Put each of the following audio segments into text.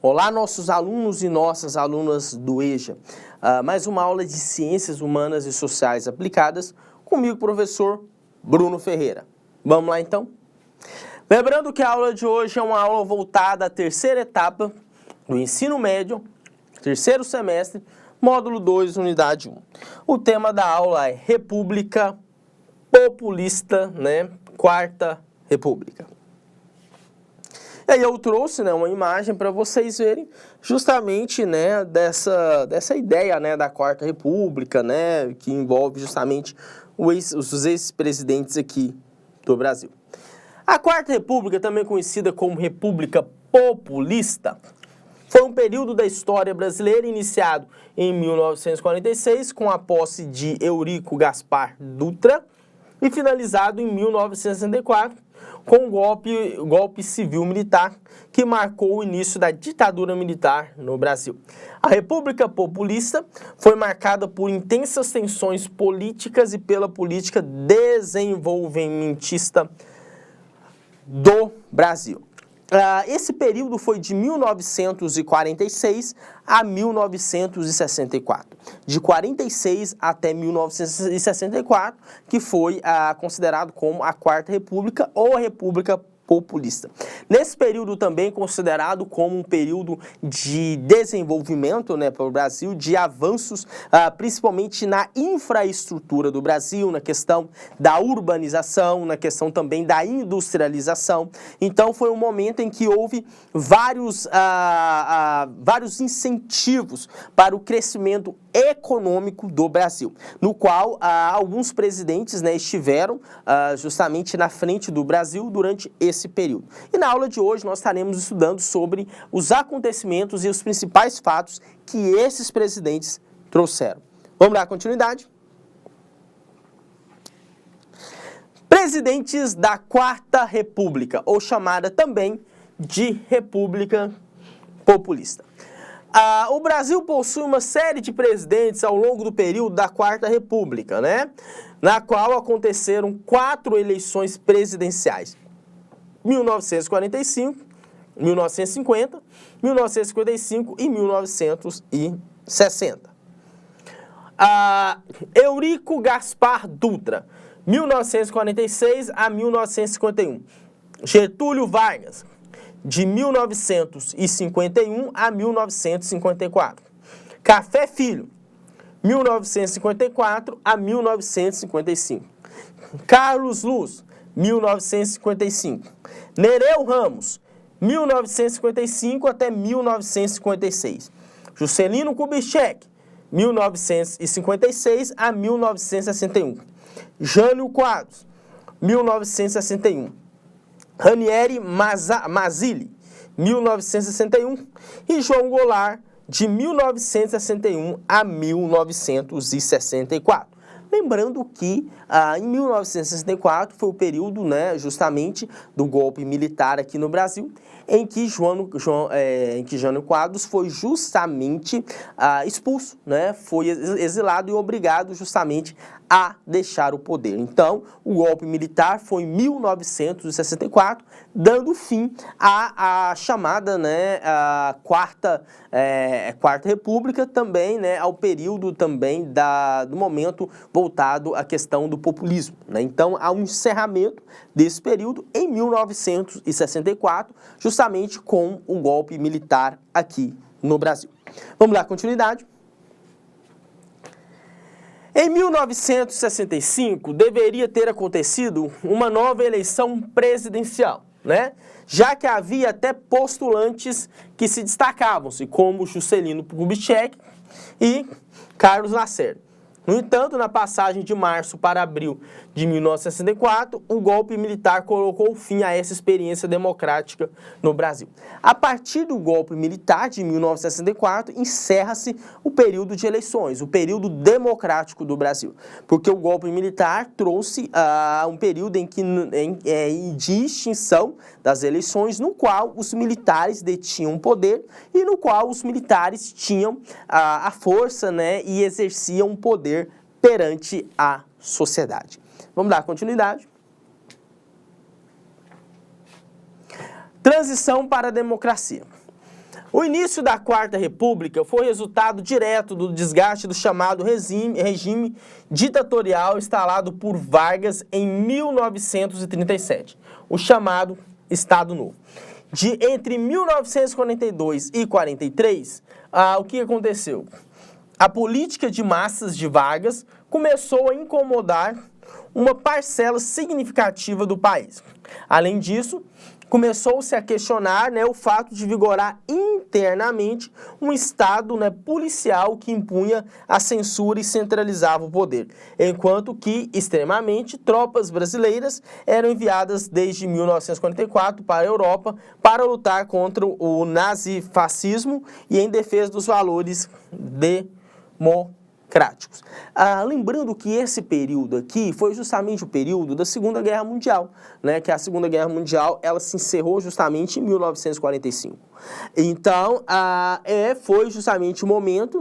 Olá, nossos alunos e nossas alunas do EJA. Mais uma aula de Ciências Humanas e Sociais Aplicadas, comigo, professor Bruno Ferreira. Vamos lá, então? Lembrando que a aula de hoje é uma aula voltada à terceira etapa do ensino médio, terceiro semestre, módulo 2, unidade 1. O tema da aula é República Populista, Quarta República. E aí eu trouxe uma imagem para vocês verem justamente dessa ideia da Quarta República, que envolve justamente os ex-presidentes aqui do Brasil. A Quarta República, também conhecida como República Populista, foi um período da história brasileira iniciado em 1946 com a posse de Eurico Gaspar Dutra e finalizado em 1964 com o golpe civil-militar que marcou o início da ditadura militar no Brasil. A República Populista foi marcada por intensas tensões políticas e pela política desenvolvimentista do Brasil. Esse período foi de 1946 a 1964, de 46 até 1964, que foi considerado como a Quarta República ou a República Populista. Nesse período também considerado como um período de desenvolvimento para o Brasil, de avanços principalmente na infraestrutura do Brasil, na questão da urbanização, na questão também da industrialização. Então foi um momento em que houve vários incentivos para o crescimento econômico do Brasil, no qual alguns presidentes estiveram justamente na frente do Brasil durante esse período. E na aula de hoje nós estaremos estudando sobre os acontecimentos e os principais fatos que esses presidentes trouxeram. Vamos dar continuidade? Presidentes da Quarta República, ou chamada também de República Populista. O Brasil possui uma série de presidentes ao longo do período da Quarta República, na qual aconteceram 4 eleições presidenciais. 1945, 1950, 1955 e 1960. Eurico Gaspar Dutra, 1946 a 1951. Getúlio Vargas, de 1951 a 1954. Café Filho, 1954 a 1955. Carlos Luz, 1955. Nereu Ramos, 1955 até 1956. Juscelino Kubitschek, 1956 a 1961. Jânio Quadros, 1961. Ranieri Mazzilli, 1961. E João Goulart, de 1961 a 1964. Lembrando que em 1964 foi o período justamente do golpe militar aqui no Brasil, em que Jânio Quadros foi justamente expulso, foi exilado e obrigado justamente a deixar o poder. Então, o golpe militar foi em 1964, dando fim à chamada Quarta República, também ao período também do momento voltado à questão do populismo. Então, há um encerramento desse período em 1964, justamente com o golpe militar aqui no Brasil. Vamos dar continuidade. Em 1965, deveria ter acontecido uma nova eleição presidencial, já que havia até postulantes que se destacavam-se, como Juscelino Kubitschek e Carlos Lacerda. No entanto, na passagem de março para abril de 1964, o golpe militar colocou fim a essa experiência democrática no Brasil. A partir do golpe militar de 1964, encerra-se o período de eleições, o período democrático do Brasil, porque o golpe militar trouxe um período de extinção das eleições, no qual os militares detinham o poder e no qual os militares tinham a força e exerciam o poder perante a sociedade. Vamos dar continuidade. Transição para a democracia. O início da Quarta República foi resultado direto do desgaste do chamado regime ditatorial instalado por Vargas em 1937, o chamado Estado Novo. Entre 1942 e 43, o que aconteceu? A política de massas de Vargas começou a incomodar uma parcela significativa do país. Além disso, começou-se a questionar, o fato de vigorar internamente um Estado, policial que impunha a censura e centralizava o poder, enquanto que, extremamente, tropas brasileiras eram enviadas desde 1944 para a Europa para lutar contra o nazifascismo e em defesa dos valores democráticos. Lembrando que esse período aqui foi justamente o período da Segunda Guerra Mundial, que a Segunda Guerra Mundial ela se encerrou justamente em 1945. Então, foi justamente o momento,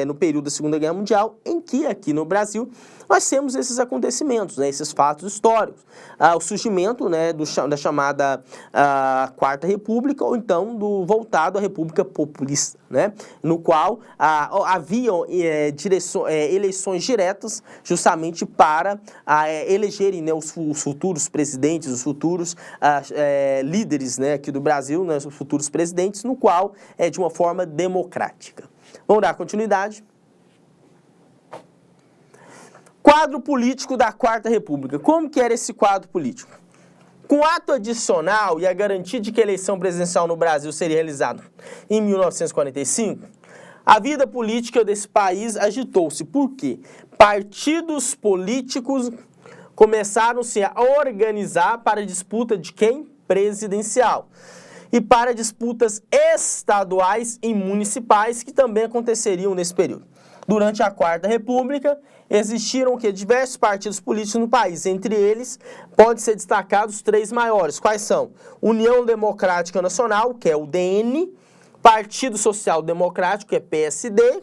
no período da Segunda Guerra Mundial, em que aqui no Brasil nós temos esses acontecimentos, esses fatos históricos. O surgimento da chamada Quarta República, ou então voltado à República Populista, no qual haviam eleições diretas justamente para elegerem os futuros presidentes, os futuros líderes aqui do Brasil, os futuros presidentes, no qual é de uma forma democrática. Vamos dar continuidade. Quadro político da Quarta República. Como que era esse quadro político? Com ato adicional e a garantia de que a eleição presidencial no Brasil seria realizada em 1945, a vida política desse país agitou-se. Por quê? Partidos políticos começaram-se a organizar para a disputa de quem? Presidencial. E para disputas estaduais e municipais que também aconteceriam nesse período. Durante a Quarta República, existiram diversos partidos políticos no país. Entre eles, podem ser destacados 3 maiores. Quais são? União Democrática Nacional, que é o DN, Partido Social Democrático, que é PSD,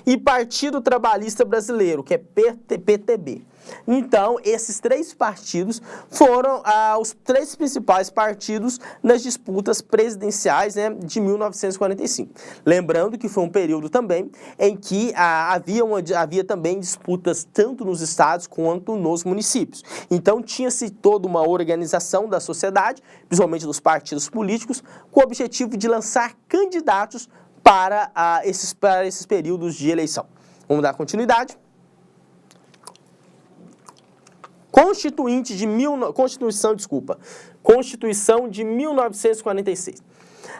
e Partido Trabalhista Brasileiro, que é PTB. Então, esses 3 partidos foram os 3 principais partidos nas disputas presidenciais de 1945. Lembrando que foi um período também em que havia também disputas tanto nos estados quanto nos municípios. Então, tinha-se toda uma organização da sociedade, principalmente dos partidos políticos, com o objetivo de lançar candidatos para esses períodos de eleição. Vamos dar continuidade. Constituição de 1946.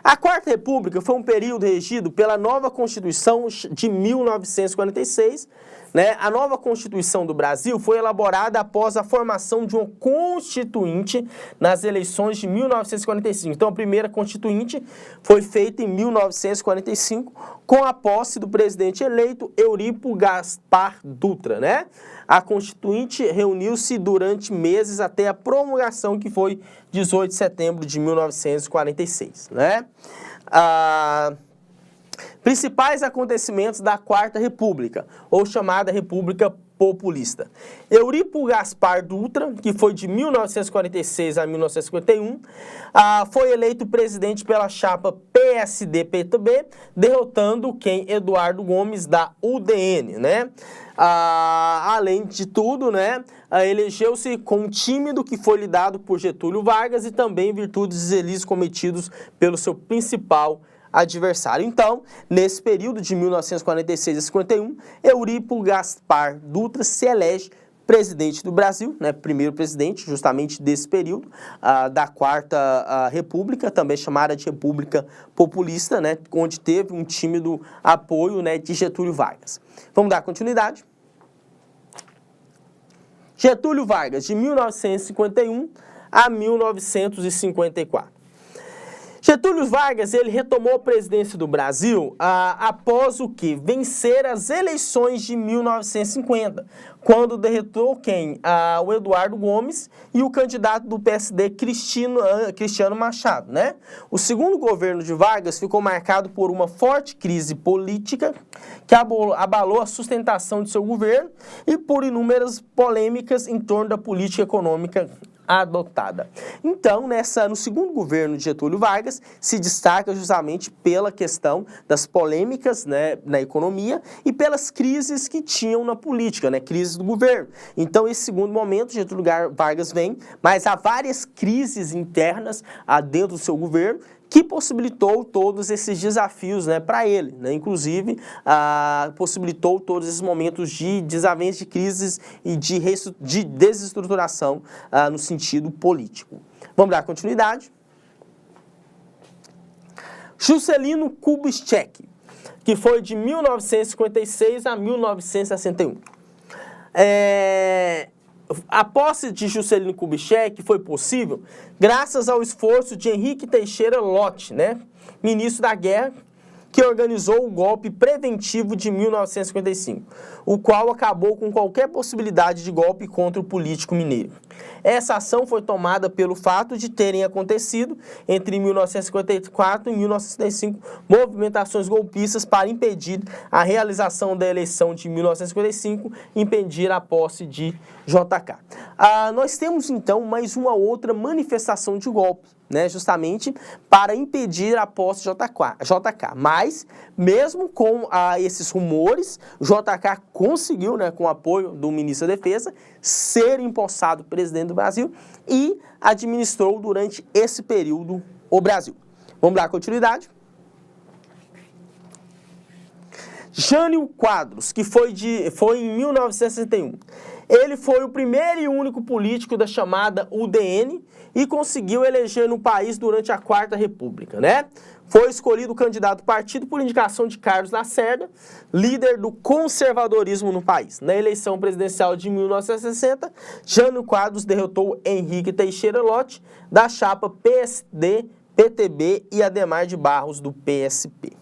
A Quarta República foi um período regido pela nova Constituição de 1946. A nova Constituição do Brasil foi elaborada após a formação de uma Constituinte nas eleições de 1945. Então, a primeira Constituinte foi feita em 1945 com a posse do presidente eleito Euripo Gaspar Dutra, A Constituinte reuniu-se durante meses até a promulgação, que foi 18 de setembro de 1946, Principais acontecimentos da Quarta República, ou chamada República Populista. Euripo Gaspar Dutra, que foi de 1946 a 1951, foi eleito presidente pela chapa PSD-PTB, derrotando Eduardo Gomes, da UDN, Além de tudo, elegeu-se com um tímido que foi liderado por Getúlio Vargas e também em virtude dos delitos cometidos pelo seu principal adversário. Então, nesse período de 1946 a 51, Euripo Gaspar Dutra se elege presidente do Brasil, primeiro presidente justamente desse período, da Quarta República, também chamada de República Populista, onde teve um tímido apoio de Getúlio Vargas. Vamos dar continuidade. Getúlio Vargas, de 1951 a 1954. Getúlio Vargas, ele retomou a presidência do Brasil após o quê? Vencer as eleições de 1950, quando derrotou quem? O Eduardo Gomes e o candidato do PSD, Cristiano Machado, O segundo governo de Vargas ficou marcado por uma forte crise política que abalou a sustentação de seu governo e por inúmeras polêmicas em torno da política econômica adotada. Então, no segundo governo de Getúlio Vargas, se destaca justamente pela questão das polêmicas, né, na economia e pelas crises que tinham na política, né, crises do governo. Então, esse segundo momento, Getúlio Vargas vem, mas há várias crises internas dentro do seu governo, que possibilitou todos esses desafios, né, para ele, né? Inclusive possibilitou todos esses momentos de desavenças, de crises e de desestruturação no sentido político. Vamos dar continuidade. Juscelino Kubitschek, que foi de 1956 a 1961. A posse de Juscelino Kubitschek foi possível graças ao esforço de Henrique Teixeira Lott, né, ministro da Guerra, que organizou o golpe preventivo de 1955, o qual acabou com qualquer possibilidade de golpe contra o político mineiro. Essa ação foi tomada pelo fato de terem acontecido, entre 1954 e 1955, movimentações golpistas para impedir a realização da eleição de 1955 e impedir a posse de JK. Nós temos, então, mais uma outra manifestação de golpe, né, justamente para impedir a posse de JK. Mas, mesmo com esses rumores, JK conseguiu, né, com o apoio do ministro da Defesa, ser empossado presidente do Brasil e administrou durante esse período o Brasil. Vamos dar continuidade. Jânio Quadros, que foi em 1961. Ele foi o primeiro e único político da chamada UDN e conseguiu eleger no país durante a Quarta República, né? Foi escolhido candidato do partido por indicação de Carlos Lacerda, líder do conservadorismo no país. Na eleição presidencial de 1960, Jânio Quadros derrotou Henrique Teixeira Lott, da chapa PSD, PTB e Adhemar de Barros, do PSP.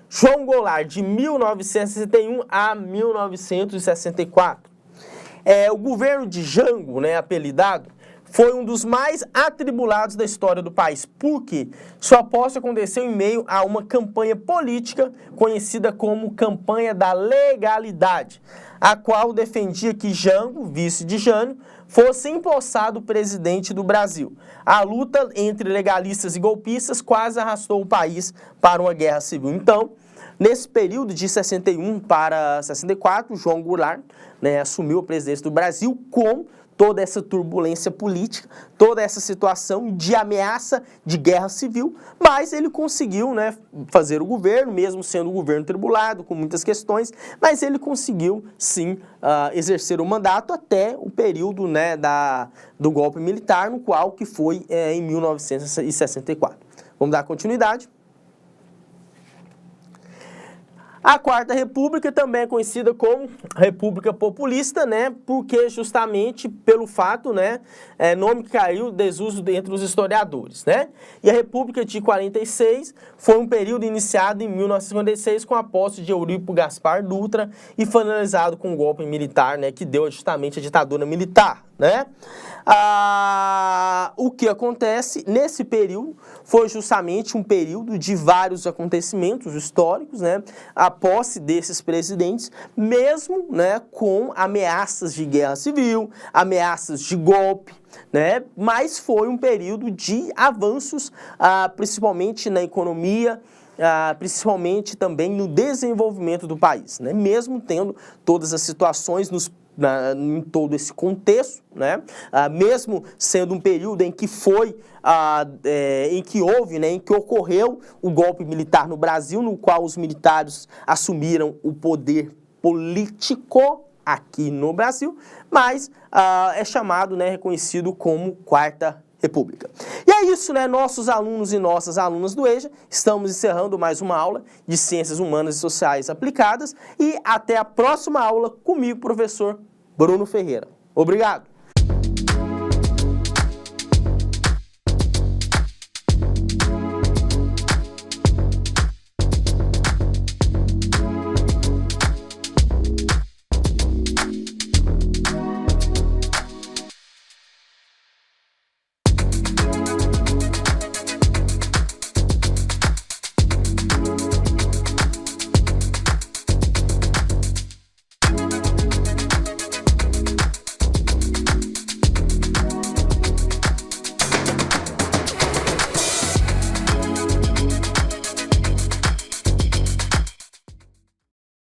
João Goulart, de 1961 a 1964. O governo de Jango, né, apelidado, foi um dos mais atribulados da história do país, porque sua posse aconteceu em meio a uma campanha política conhecida como Campanha da Legalidade, a qual defendia que Jango, vice de Jânio, fosse empossado presidente do Brasil. A luta entre legalistas e golpistas quase arrastou o país para uma guerra civil. Então, nesse período de 61 para 64, João Goulart, né, assumiu a presidência do Brasil com toda essa turbulência política, toda essa situação de ameaça de guerra civil, mas ele conseguiu, né, fazer o governo, mesmo sendo um governo tribulado, com muitas questões, mas ele conseguiu, sim, exercer o mandato até o período, né, do golpe militar, no qual que foi em 1964. Vamos dar continuidade. A Quarta República também é conhecida como República Populista, né, porque justamente pelo fato, né, nome que caiu desuso entre os historiadores, né. E a República de 46 foi um período iniciado em 1956 com a posse de Euripo Gaspar Dutra e finalizado com o golpe militar, né, que deu justamente a ditadura militar, né. O que acontece nesse período foi justamente um período de vários acontecimentos históricos, né, a posse desses presidentes, mesmo, né, com ameaças de guerra civil, ameaças de golpe, né, mas foi um período de avanços, principalmente na economia, principalmente também no desenvolvimento do país, né, mesmo tendo todas as situações em todo esse contexto, né? Mesmo sendo um período em que houve, né, em que ocorreu o golpe militar no Brasil, no qual os militares assumiram o poder político aqui no Brasil, mas é chamado, né, reconhecido como Quarta República. E é isso, né, nossos alunos e nossas alunas do EJA, estamos encerrando mais uma aula de Ciências Humanas e Sociais Aplicadas e até a próxima aula comigo, professor Bruno Ferreira. Obrigado!